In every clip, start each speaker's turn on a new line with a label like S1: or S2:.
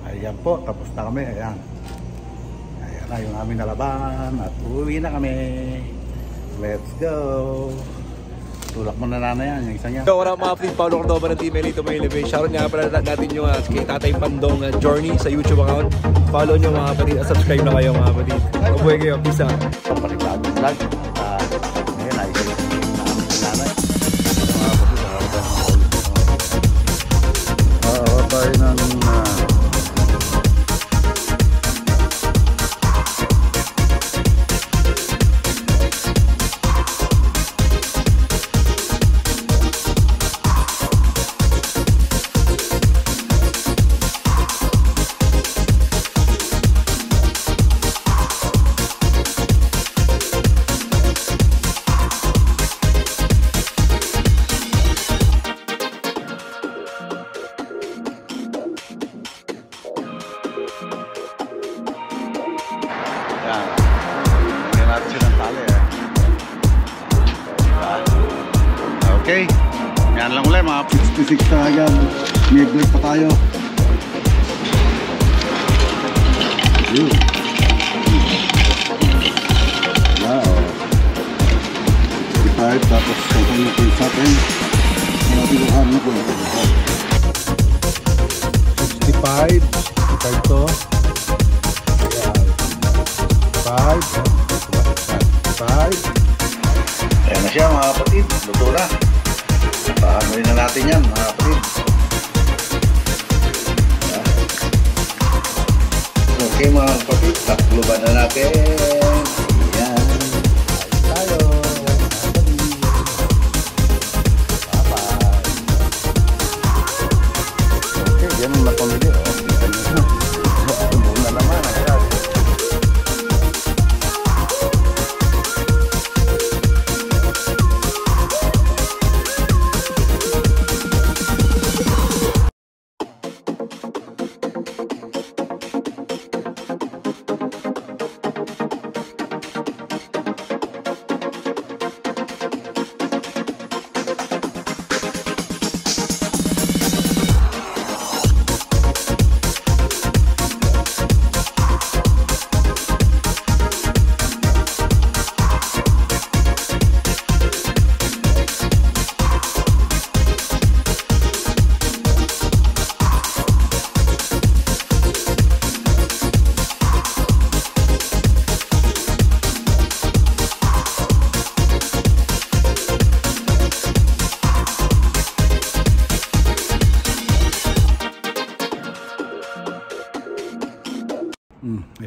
S1: Ayan po, tapos na kami. Ayan. Ayan na yung aming nalaban. At uwi na kami. Let's go. Tulak mo na yan, yung isa niya.
S2: So, wala mga kapatid, Paolo Cordova ng Team Elite May Elevate. Shoutout nga pala natin yung kay Tatay Pandong Journey sa YouTube account. Follow nyo mga kapatid at subscribe na kayo mga kapatid. Mabuhay kayo, peace out.
S1: Papaligtadong vlog. Ngayon ay nanay. Tayo ng okay, yan lang ulit mga 66 na agad. May break pa tayo. Yun. Wow. 65 tapos kung yung point sa atin. Nabiluhan na po. 65 to. 5. Ayan na siya mga kapatid. Luto na. Pahanuin na natin yan mga kapatid. Okay mga kapatid, takluban na natin. Ayan. Tayo. Okay, yan ang napamili. Muna naman.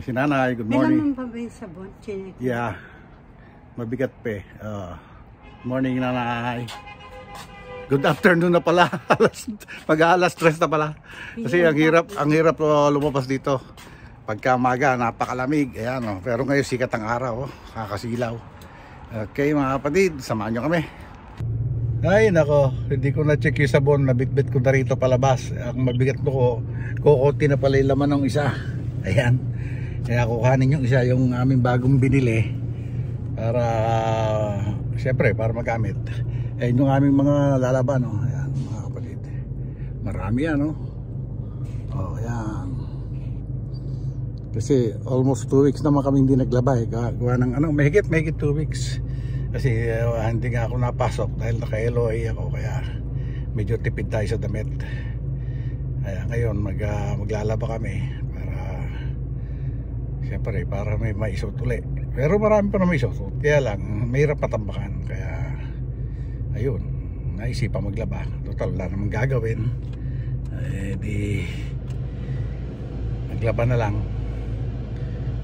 S1: Si nanay, good morning.
S3: May laman pa ba yung sabon? Chinek.
S1: Yeah, mabigat pa. Morning nanay. Good afternoon na pala. Mag-alas 3 na pala. Kasi ang hirap lumabas dito. Pagka maga, napakalamig. Ayan, oh. Pero ngayon sikat ang araw, oh. Kakasilaw. Okay mga kapatid, samahan nyo kami. Ay nako, hindi ko na-check yung sabon. Nabitbit ko na rito palabas. Ang mabigat ko, kukunti na pala yung laman ng isa. Ayan. Kaya kukuhanin yung isa, yung aming bagong binili para siyempre para magamit. Ayun yung aming mga lalaban, oh. Ayan mga kapatid, marami yan, oh. Oh, ayan. Kasi almost 2 weeks naman kami hindi naglaba, gawa ng mahigit 2 weeks. Kasi hindi nga ako napasok dahil naka-LOA ako, kaya medyo tipid tayo sa damit. Kaya ngayon maglalaba kami siyempre para may maisot ulit. Pero marami pa na maisot, kaya lang mahirap patambakan. Kaya ayun, naisipan maglaba. Total wala namang gagawin, di maglaba na lang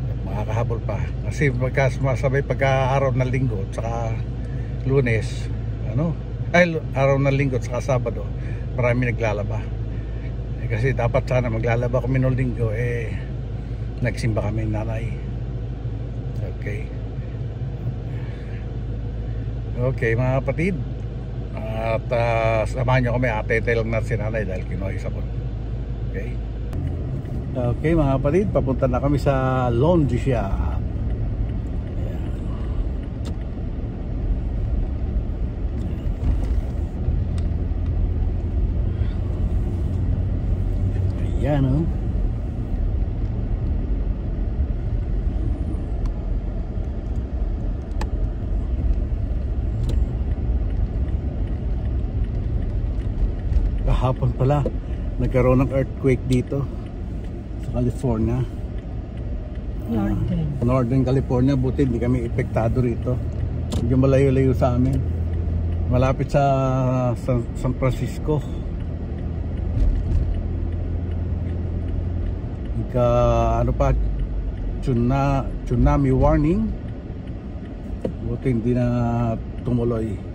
S1: at makakahabol pa. Kasi magkasabay pagka-araw ng linggo at saka Lunes, araw ng linggo at saka Sabado, marami naglalaba. Kasi dapat sana maglalaba kami ng linggo, nagsimba kami nanay. Okay mga kapatid, at samahan nyo kami. Atete lang natin si nanay dahil kinuha yung sabon. Okay mga kapatid, papunta na kami sa laundry shop. Ayan, oh. kahapon pala nagkaroon ng earthquake dito sa California. Northern California, buti hindi kami epektado rito. Medyo malayo-layo sa amin. Malapit sa San Francisco. Ano pa, tsunami warning. Buti hindi na tumuloy.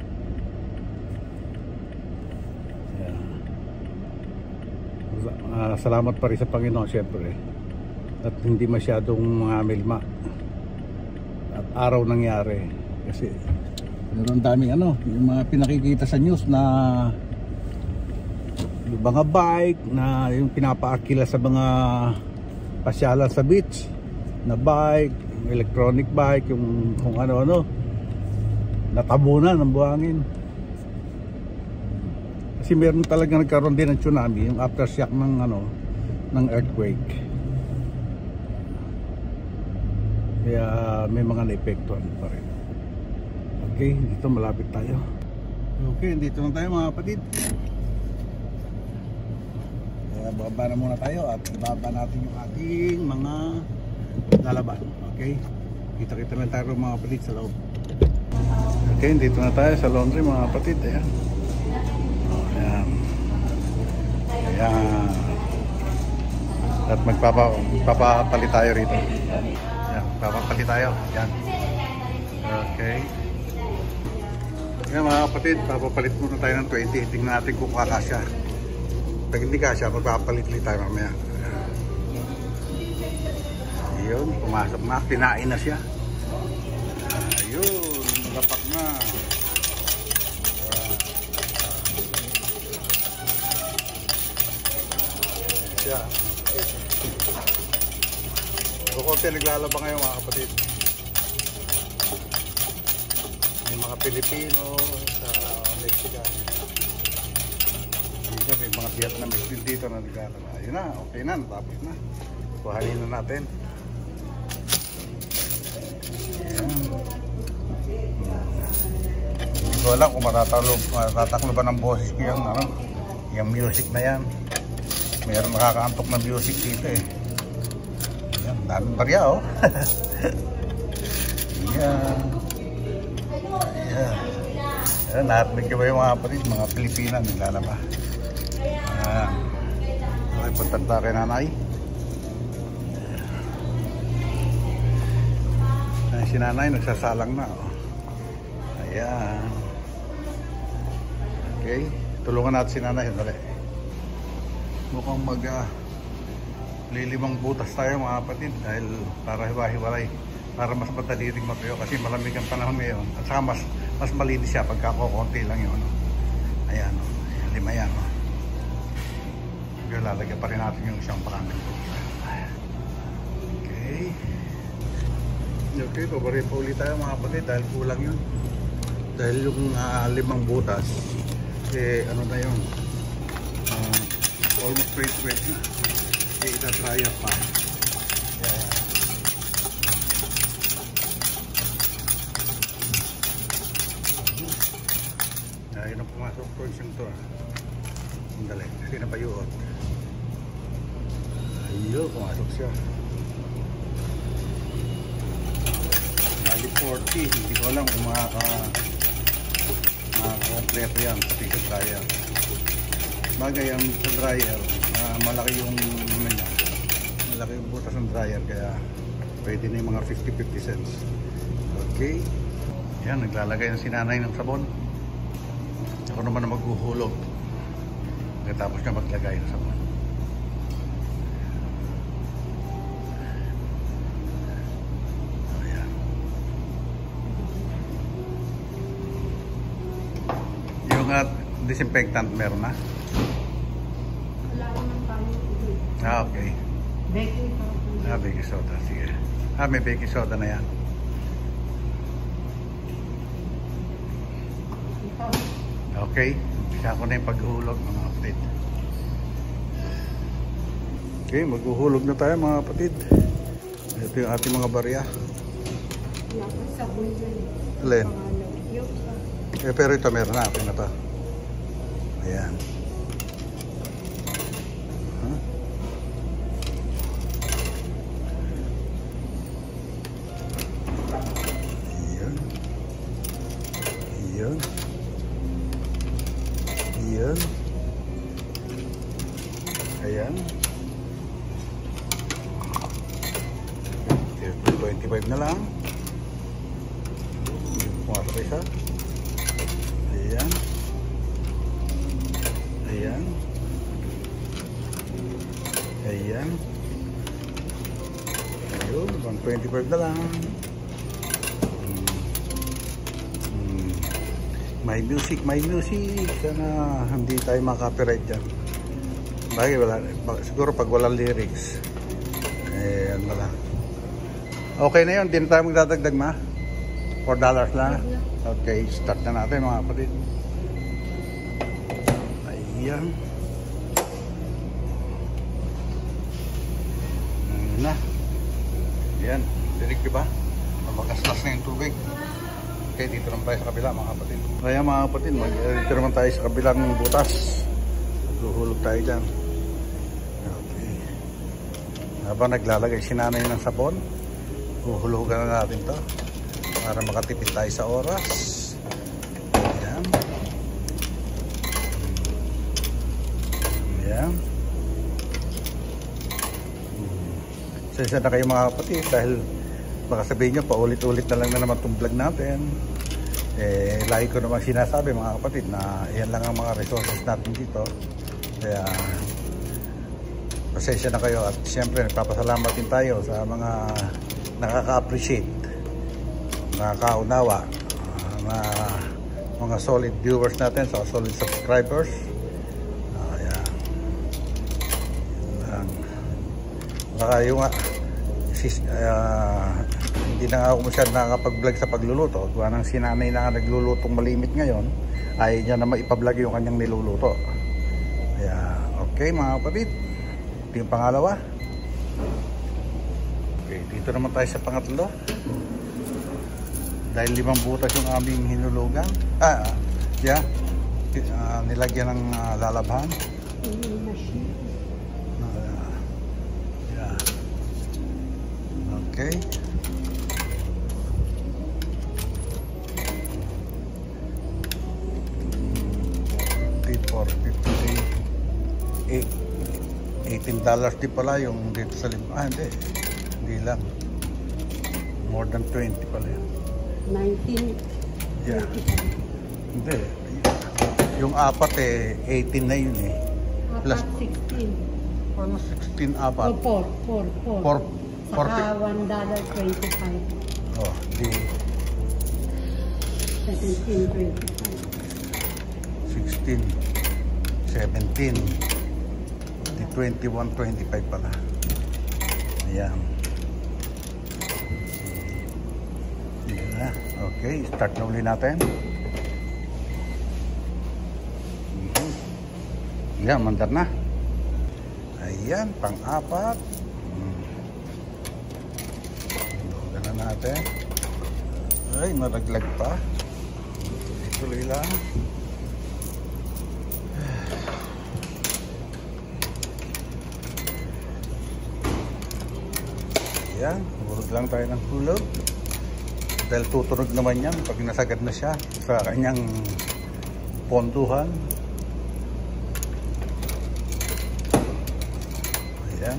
S1: Salamat pa rin sa Panginoon syempre. At hindi masyadong mga milma at araw nangyari. Kasi meron daming yung mga pinakikita sa news na yung mga bike na yung pinapaakila sa mga pasyalan sa beach na bike, electronic bike, yung kung ano-ano natabunan ng buhangin. Kasi meron talaga nagkaroon din ng tsunami, yung aftershock ng earthquake. Kaya may mga naepektuhan pa rin. Okay, dito malapit tayo. Okay, dito na tayo mga kapatid. Kaya bababa na muna tayo at ibaba natin yung ating mga lalaban. Okay, kita-kita lang tayo mga kapatid sa loob. Okay, dito na tayo sa laundry mga kapatid. Ayan. Ayan. Ayan. At magpapapalit tayo rito. Ayan, papapalit tayo. Ayan. Okay. Ayan mga kapatid, papapalit muna tayo ng 20. Tingnan natin kung kakasya. Pag hindi kasya, magpapalit tayo mamaya. Ayun, pumasok na. Kinain na siya. Ayun, magapak na. Yeah. Kukunti naglalaba ngayon mga kapatid. May mga Pilipino sa Mexican. Dito may mga Vietnamese din dito na naglalaba. Ayun na, okay na, tapos na. Kuhanin na natin. Ayan. Hindi ko alam kung matatakloban ng boses ko yung music na yan. Mayroon nakakaantok na music dito eh. Ayan, daming barya oh. Ayan. Ayan. Ayan, lahat medyo ba yung mga kapatid, mga Pilipina naglalaba. Ayan. Okay, puntan tayo kay nanay. Ayan, si nanay nagsasalang na oh. Ayan. Okay, tulungan natin si nanay. Dali. Mukhang lilimang butas tayo mga kapatid dahil para hiwa-hiwalay, para mas madali ring matuyo kasi malamig ang panahon ngayon at saka mas malinis siya pagka konti lang yun. Ayan, lima yan. Pero lalagyan pa rin natin yung isang parangin. Okay. Okay, pabarin pa ulit tayo mga kapatid dahil kulang yun. Dahil yung limang butas ano na yun, almost wet na. Okay, ita-dry up pa. Yeah. Ayun ang pumasok portion to Sandali, kasi napayuot. Ayun, pumasok siya. Nali 40, hindi ko alam kung makaka-kompleto yan pati sa dryer. Bagay ang sa dryer, malaki yung malaki yung butas ng dryer kaya pwede na yung mga 50-50 cents. Okay, yan, naglalagay ng sinanay ng sabon. Ako naman na maghuhulog pagkatapos niya maglagay ng sabon. Ayan. Yung disinfectant meron na. Okay.
S3: Baking soda.
S1: Baking soda. Sige. May baking soda na yan. Okay. Umpisa ko na yung paghuhulog mga kapatid. Okay, maghuhulog na tayo mga kapatid. Ito yung ating mga barya.
S3: Sabon dyan.
S1: Alin? Pero ito meron na. Okay na to. Ayan. 25 na lang. Pumasok isa. Ayan. Ayan. Ayan. Ayun, 125 na lang. May music. Sana hindi tayo makaka-copyright dyan. Bagay, siguro pag walang lyrics. Eh, ano lang. Okay na yun, di na tayo magdadagdag ma. $4 lang. Okay, start na natin mga kapatid. Ayan. Na. Ayan, dinig diba? Makaslas na yung tubig. Okay, dito naman tayo sa kabila mga kapatid. Kaya mga kapatid, dito naman tayo sa kabilang butas. Luhulog tayo dyan. Okay. Habang naglalagay si nanay ng sabon, huhulugan na natin to para makatipid tayo sa oras. Ayan. Ayan. Sensya na kayo mga kapatid dahil baka sabihin nyo, paulit-ulit na lang na naman itong vlog natin. Eh, lagi ko naman sinasabi mga kapatid na yan lang ang mga resources natin dito. Kaya, pasensya na kayo at siyempre nagpapasalamat din tayo sa mga nakaka-appreciate, nakaka-unawa, na mga solid viewers natin, sa solid subscribers. Ayan. Baka yung hindi na ako masyadong nakakapag-vlog sa pagluluto. Gawa ng sinanay na naglulutong malimit ngayon, ayaw niya na maipa-vlog yung kanyang niluluto. Kaya, okay mga kapatid, ito yung pangalawa. Okay, dito naman tayo sa pangatlo. Dahil 5 butas yung aming hinulugan. Nilagyan ng lalabhan. Okay. $18 di pala yung dito sa lima. Hindi lang. More than 20 pala yun.
S3: 19.
S1: Yeah. Hindi. Yung apat 18 na yun eh.
S3: Apat, 16.
S1: Ano 16 apat?
S3: 4. Saka $1.25.
S1: Oh, di
S3: 17.25.
S1: 16, 17, di 21.25 pala. Ayan. Ayan na. Okay, start na uli natin. Ayan, mandar na. Ayan, pang-apat. Natin. Ay, naraglag pa. Tuloy lang. Ayan, hulog lang tayo ng hulog. Dahil tutunog naman yan pag nasagad na siya sa kanyang ponduhan. Ayan.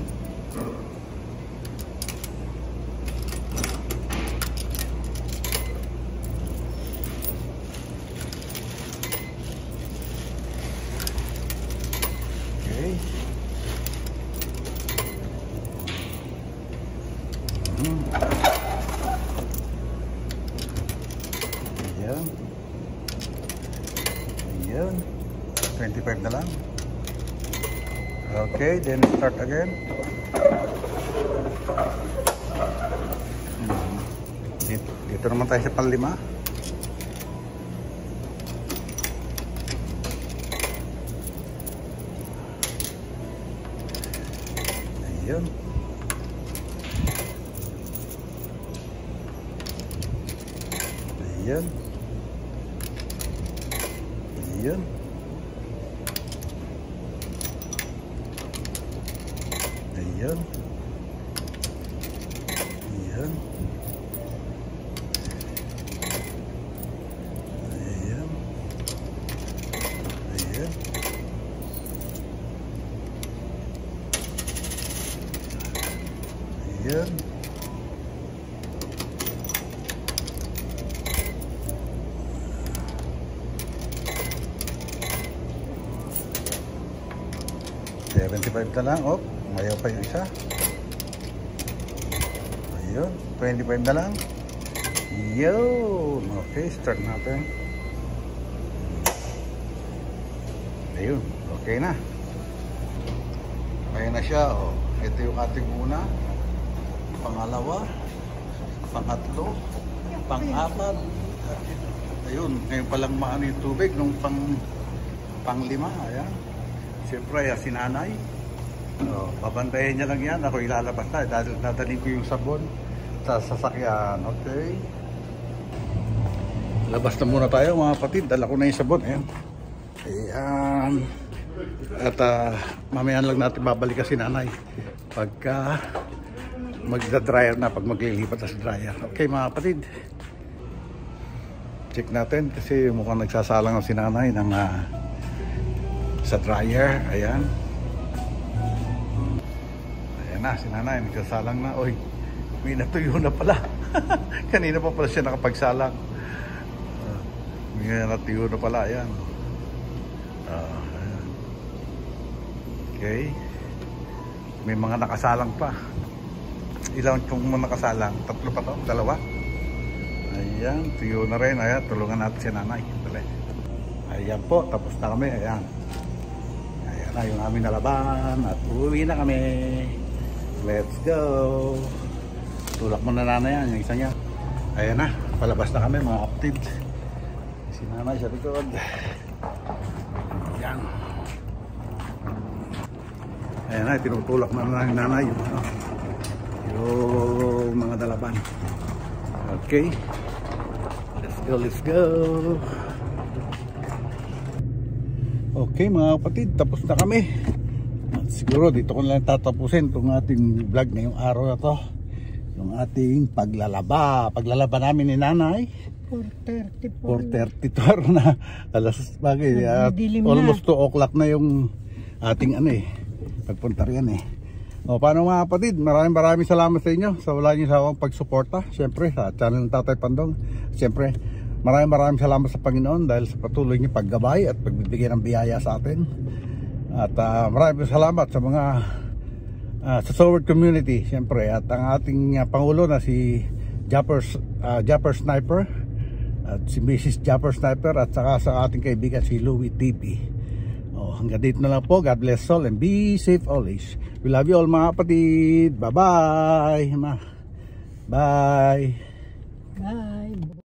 S1: Ayan. Ayan. 25 na lang. Okay, then start again. Dito naman tayo sa panlima. Ayan. Ayan. Ayan. Ayan. Ayan. Ayan. Ayan. Ayan. 25 na lang. Oh, mayaw pa yung isa. Ayun, 25 na lang. Yun. Okay, start natin. Ayun, okay na. Ayan na siya. Oh. Ito yung ating una. Pangalawa. Pangatlo. Pang-apat. Ayun, ngayon palang maano yung tubig. Nung pang-lima. Ayan. Siyempre, si nanay. Oh, babantayan niya lang yan. Ako ilalabas na. Dadalhin ko yung sabon sa sasakyan. Okay. Labas na muna tayo mga kapatid. Dala ko na yung sabon. Ayan. Ayan. At mamaya lang natin babalik kasi nanay pagka magda-dryer na, pag maglilipat na sa dryer. Okay mga kapatid, check natin kasi mukhang nagsasalang ang si nanay ng, sa dryer. Ayan. Ayan na si nanay, nagsasalang na. Oy, may natuyo na pala. Kanina pa pala siya nakapagsalang. May natuyo na pala. Ayan. Okay. May mga nakasalang pa. Ilan itong mga nakasalang? Tatlo pa to? Dalawa? Ayan. Tuyo na rin. Ayan. Tulungan natin si nanay. Dali. Ayan po. Tapos na kami. Ayan. Ayan na yung aming nalaban. At uwi na kami. Let's go. Tulak mo na nanay yan. Yung isa niya. Ayan na. Palabas na kami mga kapatid. Si nanay sa likod. Ayan. Ayan na, tinutulak na ng nanay yung mga dalaban. Okay. Let's go, let's go. Okay mga kapatid, tapos na kami. At siguro dito ko na lang tatapusin itong ating vlog ngayong araw na to. Yung ating paglalaba. Paglalaba namin ni nanay. 4:30 na. Alas bagay. Almost 2 o'clock na yung ating pagpunta riyan O paano mga kapatid, maraming salamat sa inyo sa wala niyo sawang pagsuporta. Siyempre sa channel ng Tatay Pandong. Siyempre maraming salamat sa Panginoon dahil sa patuloy niyo paggabay at pagbibigay ng biyaya sa atin. At maraming salamat sa mga sa Soward community siyempre, at ang ating Pangulo na si Japper Sniper at si Mrs. Japper Sniper, at saka sa ating kaibigan si Louie TV. Hanggang dito na lang po. God bless all and be safe always. We love you all mga kapatid. Bye bye. Bye.
S3: Bye.